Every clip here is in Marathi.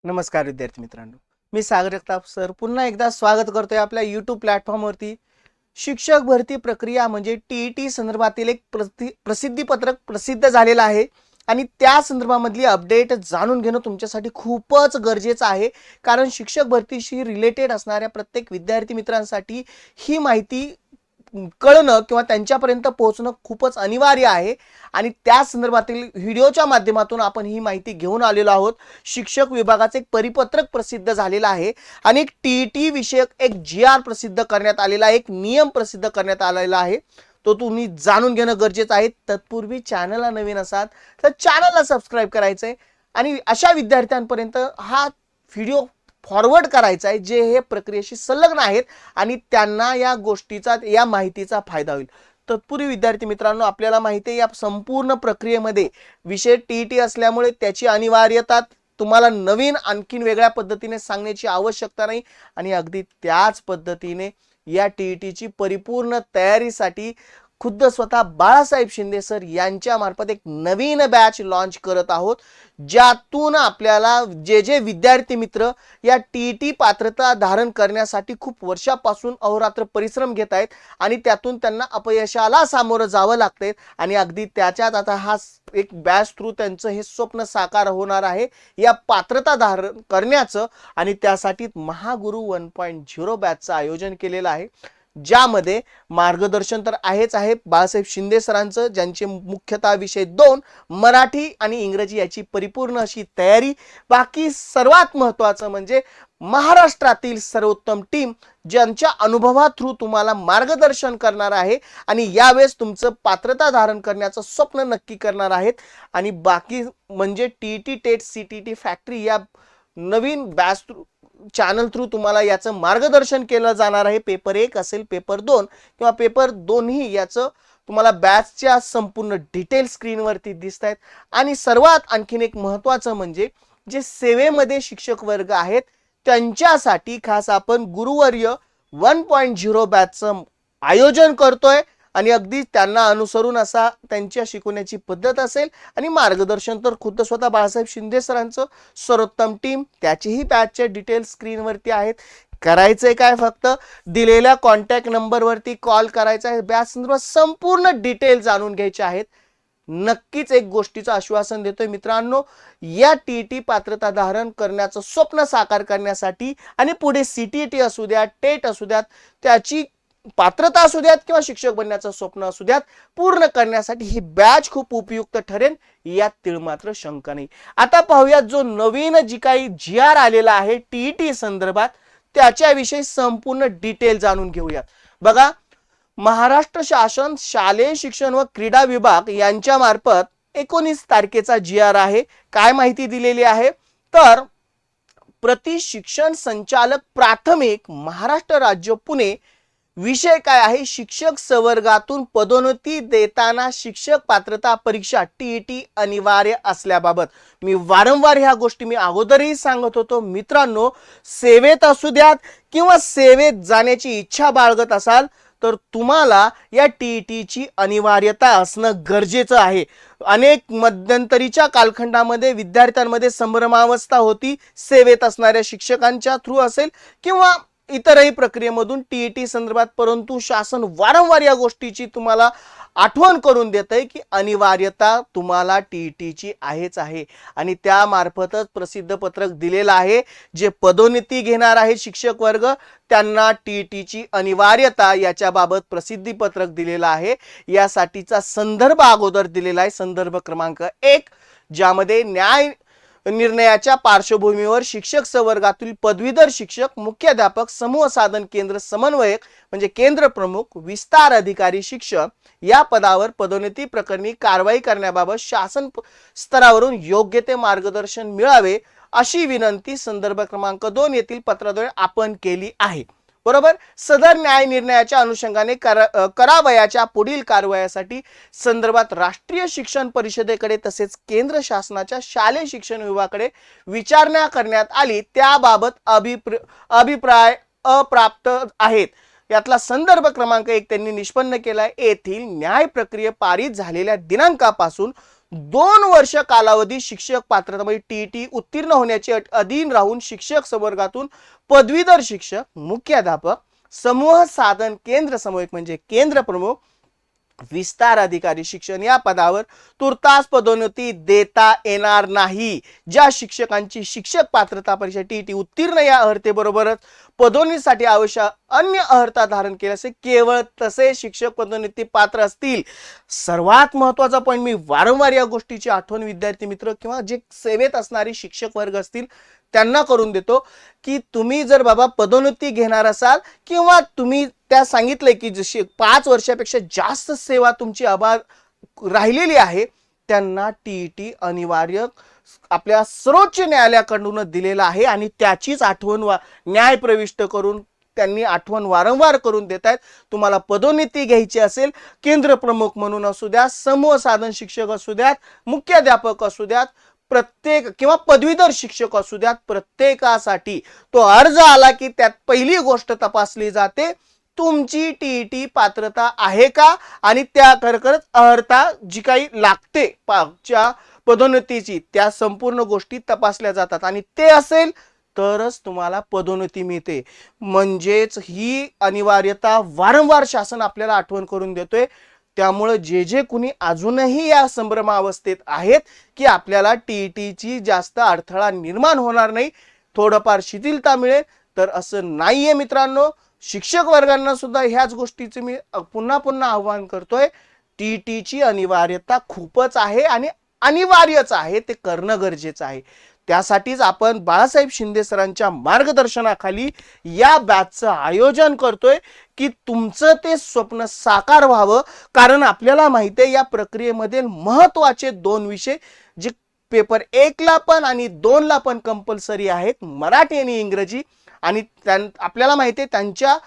नमस्कार विद्यार्थी मित्रांनो, मी सागर जगताप सर पुन्हा एकदा स्वागत करतोय आपल्या YouTube प्लॅटफॉर्मवरती. शिक्षक भरती प्रक्रिया म्हणजे टी संदर्भातील एक प्रसिद्धी पत्रक प्रसिद्ध झालेलं आहे आणि त्या संदर्भामधली अपडेट जाणून घेणं तुमच्यासाठी खूपच गरजेचं आहे. कारण शिक्षक भरतीशी रिलेटेड असणाऱ्या प्रत्येक विद्यार्थी मित्रांसाठी ही माहिती कळणं किंवा त्यांच्यापर्यंत पोहोचणं खूपच अनिवार्य आहे आणि त्या संदर्भातील व्हिडिओच्या माध्यमातून आपण ही माहिती घेऊन आलेलो आहोत. शिक्षक विभागाचे एक परिपत्रक प्रसिद्ध झालेलं आहे आणि एक टी विषयक एक GR प्रसिद्ध करण्यात आलेला आहे, एक नियम प्रसिद्ध करण्यात आलेला आहे. तो तुम्ही जाणून घेणं गरजेचं आहे. तत्पूर्वी चॅनलला नवीन असाल तर चॅनलला सबस्क्राईब करायचं आहे आणि अशा विद्यार्थ्यांपर्यंत हा व्हिडिओ फॉरवर्ड करायचा आहे जे हे प्रक्रियेशी संलग्न आहेत आणि त्यांना या गोष्टीचा या माहितीचा फायदा होईल. तत्पूर्वी विद्यार्थी मित्रांनो, आपल्याला माहिती आहे या संपूर्ण प्रक्रियेमध्ये विषय टी असल्यामुळे त्याची अनिवार्यता तुम्हाला नवीन आणखीन वेगळ्या पद्धतीने सांगण्याची आवश्यकता नाही आणि अगदी त्याच पद्धतीने या टीईटीची परिपूर्ण तयारीसाठी खुद्द स्वतः बाळासाहेब शिंदे सर यांच्या मार्फत एक नवीन बॅच लॉन्च करत आहोत, ज्यातून आपल्याला जे विद्यार्थी मित्र या टीईटी पात्रता धारण करण्यासाठी खूप वर्षापासून अहोरात्र परिश्रम घेत आहेत आणि त्यातून त्यांना अपयशाला सामोरं जावं लागतंय आणि अगदी त्याच्यात आता हा एक बॅच थ्रू त्यांचं हे स्वप्न साकार होणार आहे या पात्रता धारण करण्याचं आणि त्यासाठी महागुरु 1.0 बॅचचं आयोजन केलेलं आहे, ज्यामध्ये मार्गदर्शन तर आहेच आहे बाळासाहेब शिंदे सरांचं, ज्यांचे मुख्यतः विषय 2 मराठी आणि इंग्रजी याची परिपूर्ण अशी तयारी. बाकी सर्वात महत्त्वाचं म्हणजे महाराष्ट्रातील सर्वोत्तम टीम ज्यांच्या अनुभवा थ्रू तुम्हाला मार्गदर्शन करणार आहे आणि यावेळेस तुमचं पात्रता धारण करण्याचं स्वप्न नक्की करणार आहेत. आणि बाकी म्हणजे टीईटी टेट सीटीटी फॅक्टरी या नवीन बॅच चॅनल थ्रू तुम्हाला याचं मार्गदर्शन केलं जाणार आहे. पेपर 1 असेल, पेपर 2 किंवा पेपर 2ही याचं तुम्हाला बॅचच्या संपूर्ण डिटेल स्क्रीनवरती दिसत आहेत. आणि सर्वात आणखीन एक महत्त्वाचं म्हणजे जे सेवेमध्ये शिक्षक वर्ग आहेत त्यांच्यासाठी खास आपण गुरुवर्य 1.0 बॅचचं आयोजन करतोय आणि अगदी त्यांना अनुसरून असा त्यांच्या शिकवण्याची पद्धत असेल आणि मार्गदर्शन तर खुद्द स्वतः बाळासाहेब शिंदे सरांचं, सर्वोत्तम टीम त्याचीही बॅचचे डिटेल स्क्रीनवरती आहेत. करायचंय काय, फक्त दिलेल्या कॉन्टॅक्ट नंबरवरती कॉल करायचा आहे. बॅच संदर्भात संपूर्ण डिटेल जाणून घ्यायचे आहेत. नक्कीच एक गोष्टीचं आश्वासन देतोय मित्रांनो, या टीईटी पात्रता धारण करण्याचं स्वप्न साकार करण्यासाठी आणि पुढे सीटीटी असू द्या, टेट असू द्यात, त्याची पात्रता असू द्यात किंवा शिक्षक बनण्याचं स्वप्न असू द्यात, पूर्ण करण्यासाठी ही बॅच खूप उपयुक्त ठरेल यात तिळमात्र शंका नाही. आता पाहूयात जो नवीन जी काही GR आलेला आहे टीईटी संदर्भात त्याच्याविषयी संपूर्ण डिटेल जाणून घेऊयात. बघा, महाराष्ट्र शासन शालेय शिक्षण व क्रीडा विभाग यांच्या मार्फत 19 तारखेचा GR आहे. काय माहिती दिलेली आहे तर प्रति शिक्षण संचालक प्राथमिक महाराष्ट्र राज्य पुणे विषय काय आहे, शिक्षक संवर्गातून पदोन्नती देताना शिक्षक पात्रता परीक्षा टीईटी अनिवार्य असल्याबाबत. मी वारंवार ह्या गोष्टी मी अगोदरही सांगत होतो मित्रांनो, सेवेत असू द्यात किंवा सेवेत जाण्याची इच्छा बाळगत असाल तर तुम्हाला या टीईटीची अनिवार्यता असणं गरजेचं आहे. अनेक मध्यंतरीच्या कालखंडामध्ये विद्यार्थ्यांमध्ये संभ्रमावस्था होती सेवेत असणाऱ्या शिक्षकांच्या थ्रू असेल किंवा इतरही प्रक्रियेमधून टीईटी संदर्भात, परंतु शासन वारंवार या गोष्टीची तुम्हाला आठवण करून देत आहे की अनिवार्यता तुम्हाला टीईटीची आहेच आहे आणि त्यामार्फतच प्रसिद्ध पत्रक दिलेलं आहे. जे पदोन्नती घेणार आहे शिक्षक वर्ग त्यांना टीईटीची अनिवार्यता याच्याबाबत प्रसिद्धी पत्रक दिलेलं आहे. यासाठीचा संदर्भ अगोदर दिलेला आहे, संदर्भ क्रमांक 1, ज्यामध्ये न्याय निर्णयाच्या पार्श्वभूमीवर शिक्षक संवर्गातील पदवीधर शिक्षक, मुख्याध्यापक, समूह साधन केंद्र समन्वयक म्हणजे केंद्र प्रमुख, विस्तार अधिकारी शिक्षक या पदावर पदोन्नती प्रकरणी कारवाई करण्याबाबत शासन स्तरावरून योग्य ते मार्गदर्शन मिळावे अशी विनंती संदर्भ क्रमांक 2 येथील पत्राद्वारे आपण केली आहे. बरोबर. सदर न्याय निर्णयाच्या अनुषंगाने करावयाच्या पुढील कारवायासाठी संदर्भात राष्ट्रीय शिक्षण परिषदेकडे तसेच केंद्र शासनाच्या शालेय शिक्षण विभागाकडे विचारणा करण्यात आली. त्याबाबत अभिप्राय अप्राप्त आहेत. यातला संदर्भ क्रमांक 1 त्यांनी निष्पन्न केलाय. येथील न्याय प्रक्रिया पारित झालेल्या दिनांकापासून 2 वर्ष कालावधी शिक्षक पात्रता म्हणजे टीईटी उत्तीर्ण होण्याची अट अधीन राहून शिक्षक संवर्गातून पदवीधर शिक्षक, मुख्याध्यापक, समूह साधन केंद्र समन्वयक म्हणजे केंद्र प्रमुख, विस्तार अधिकारी शिक्षण या पदावर तुर्तास पदोन्नती देता येणार नाही. ज्या शिक्षकांची शिक्षक पात्रता परीक्षा टीईटी उत्तीर्ण या अर्हतेबरोबरच पदोन्नतीसाठी आवश्यक अन्य अर्हता धारण केली असेल, केवळ तसे शिक्षक पदोन्नती पात्र असतील. सर्वात महत्त्वाचा पॉईंट, मी वारंवार या गोष्टीची आठवण विद्यार्थी मित्र किंवा जे सेवेत असणारे शिक्षक वर्ग असतील त्यांना करून देतो, की तुम्ही जर बाबा पदोन्नती घेणार असाल किंवा तुम्ही त्या सांगितले की जशी 5 वर्षापेक्षा जास्त सेवा तुमची राहिलेली आहे, त्यांना टीईटी अनिवार्य आपल्या सर्वोच्च न्यायालयाकडून दिलेला आहे आणि त्याचीच आठवण न्याय प्रविष्ट करून त्यांनी आठवण वारंवार करून देत आहेत. तुम्हाला पदोन्नती घ्यायची असेल, केंद्र प्रमुख म्हणून असू द्या, समूह साधन शिक्षक असू द्यात, मुख्याध्यापक असू द्यात, प्रत्येक किंवा पदवीधर शिक्षक असू द्यात, प्रत्येकासाठी तो अर्ज आला की त्यात पहिली गोष्ट तपासली जाते, तुमची टीईटी पात्रता आहे का आणि त्या खरोखरच अर्हता जी काही लागते पदोन्नतीची त्या संपूर्ण गोष्टी तपासल्या जातात आणि ते असेल तरच तुम्हाला पदोन्नती मिळते. म्हणजेच ही अनिवार्यता वारंवार शासन आपल्याला आठवण करून देतोय. त्यामुळे जे जे कुणी अजूनही या संभ्रमावस्थेत आहेत की आपल्याला टीईटीची जास्त अडथळा निर्माण होणार नाही, थोडंफार शिथिलता मिळेल, तर असं नाहीये मित्रांनो. शिक्षक वर्गांना सुद्धा ह्याच गोष्टीचे मी पुन्हा पुन्हा आव्हान करतोय. टीईटीची अनिवार्यता खूपच आहे आणि अनिवार्यच आहे, ते करणं गरजेचं आहे. त्यासाठीच आपण बाळासाहेब शिंदे सरांच्या मार्गदर्शनाखाली या बॅचचं आयोजन करतोय की तुमचं ते स्वप्न साकार व्हावं. कारण आपल्याला माहिती आहे या प्रक्रियेमध्ये महत्त्वाचे 2 विषय जे पेपर 1 ला पण आणि 2 ला पण कंपल्सरी आहेत, मराठी आणि इंग्रजी. आणि आपल्याला माहिती आहे त्यांच्या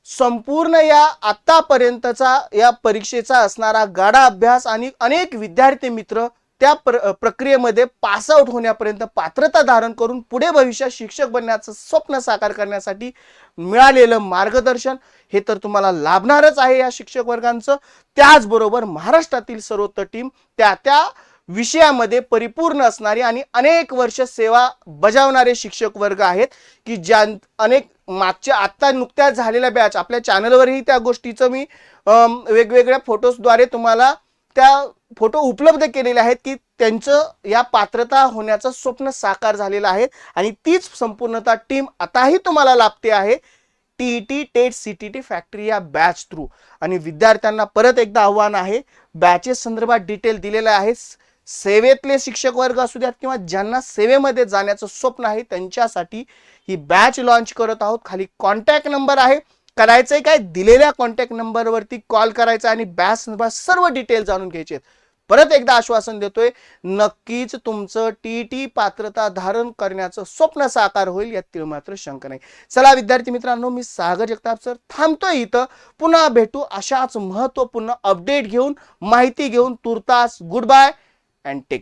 संपूर्ण या आतापर्यंतचा या परीक्षेचा असणारा गाढा अभ्यास आणि अनेक विद्यार्थी मित्र त्या प्रक्रियेमध्ये पास आउट होण्यापर्यंत पात्रता धारण करून पुढे भविष्यात शिक्षक बनण्याचं स्वप्न साकार करण्यासाठी मिळालेलं मार्गदर्शन हे तर तुम्हाला लाभणारच आहे या शिक्षक वर्गांचं. त्याचबरोबर महाराष्ट्रातील सर्वोत्तम टीम त्या विषयामध्ये परिपूर्ण असणारी आणि अनेक वर्ष सेवा बजावणारे शिक्षक वर्ग आहेत की ज्या अनेक मागच्या आता नुकत्याच झालेल्या बॅच आपल्या चॅनलवरही त्या गोष्टीचं मी वेगवेगळ्या फोटोजद्वारे तुम्हाला त्या फोटो उपलब्ध केलेले आहेत की त्यांचं या पात्रता होण्याचं स्वप्न साकार झालेलं आहे आणि तीच संपूर्णता टीम आताही तुम्हाला लाभते आहे टीईटी टेट सीटीटी फॅक्टरी या बॅच थ्रू. आणि विद्यार्थ्यांना परत एकदा आव्हान आहे, बॅचेस संदर्भात डिटेल दिलेलं आहे. सेवेतले शिक्षक वर्ग असू द्यात किंवा ज्यांना सेवेमध्ये जाण्याचं स्वप्न आहे त्यांच्यासाठी ही बॅच लॉन्च करत आहोत. खाली कॉन्टॅक्ट नंबर आहे, करायचंय काय, दिलेल्या कॉन्टॅक्ट नंबरवरती कॉल करायचा आणि बॅच संदर्भात सर्व डिटेल जाणून घ्यायचे. परत एकदा आश्वासन देतोय, नक्कीच तुमचं टीईटी पात्रता धारण करण्याचं स्वप्न साकार होईल, यात तीळ मात्र शंका नाही. चला विद्यार्थी मित्रांनो, मी सागर जगताप सर थांबतोय इथं. पुन्हा भेटू अशाच महत्त्वपूर्ण अपडेट घेऊन, माहिती घेऊन. तुर्तास goodbye and take care.